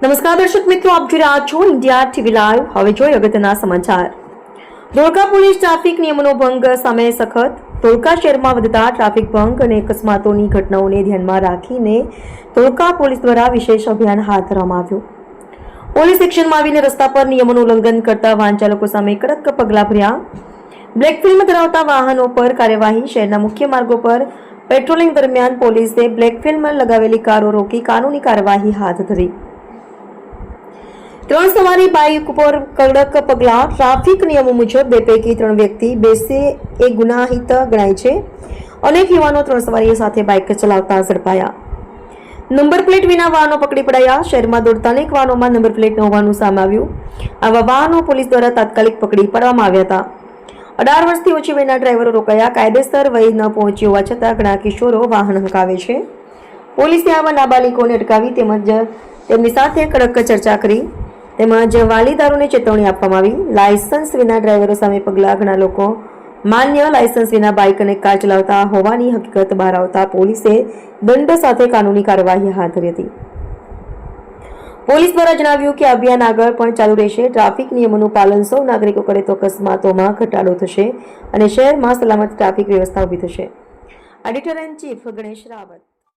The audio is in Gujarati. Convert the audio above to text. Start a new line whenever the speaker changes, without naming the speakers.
નમસ્કાર દર્શક મિત્રો, આપ જોઈ રહ્યા છો ઇન્ડિયા ટીવી લાઈવ। હવે જોઈએ અગત્યના સમાચાર। ધોળકા પોલીસ ટ્રાફિક નિયમોનો ભંગ સામે સખત। ધોળકા શહેરમાં વધતા ટ્રાફિક ભંગ અને અકસ્માતોની ઘટનાઓને ધ્યાનમાં રાખીને ધોળકા પોલીસ દ્વારા વિશેષ અભિયાન હાથ ધરવામાં આવ્યું। પોલીસ એક્શનમાં આવીને રસ્તા પર નિયમોનું ઉલ્લંઘન કરતા વાહન ચાલકો સામે કડક પગલાં ભર્યા। બ્લેક ફિલ્મ ધરાવતા વાહનો પર કાર્યવાહી। શહેરના મુખ્ય માર્ગો પર પેટ્રોલિંગ દરમિયાન પોલીસે બ્લેક ફિલ્મ લગાવેલી કારો રોકી કાનૂની કાર્યવાહી હાથ ધરી। 3 સવારી બાઇક પર કડક પગલાં। ટ્રાફિક નિયમો મુજબ 2 પૈકી 3 વ્યક્તિ બેસે એ ગુનાહિત ગણાય છે। અનેક યુવાનો 3 સવારીઓ સાથે બાઇક ચલાવતા ઝડપાયા। નંબર પ્લેટ વિના વાહનો પકડી પડાયા। શહેરમાં દોડતા અનેક વાહનોમાં નંબર પ્લેટ ન હોવાનું સામે આવ્યું। આવા વાહનો પોલીસ દ્વારા તાત્કાલિક પકડી પાડવામાં આવ્યા હતા। 18 વર્ષથી ઓછી વયના ડ્રાઈવરો રોકાયા। કાયદેસર વય ન પહોંચી હોવા છતાં ઘણા કિશોરો વાહન હંકાવે છે। પોલીસે આવા નાબાલિગોને અટકાવી તેમજ તેમની સાથે કડક ચર્ચા કરી તેમજ વાલીદારોને ચેતવણી આપવામાં આવી। લાયસન્સ વિના ડ્રાઈવરો સામે પગલાં। ઘણા લોકો માન્ય લાયસન્સ વિના બાઇક અને કાર ચલાવતા હોવાની હકીકત બહાર આવતા પોલીસે દંડ સાથે કાનૂની કાર્યવાહી હાથ ધરી હતી। પોલીસ દ્વારા જણાવ્યું કે અભિયાન આગળ પણ ચાલુ રહેશે। ટ્રાફિક નિયમોનું પાલન સૌ નાગરિકો કરે તો અકસ્માતોમાં ઘટાડો થશે અને શહેરમાં સલામત ટ્રાફિક વ્યવસ્થા ઊભી થશે। Editor in chief Ganesh Rawat.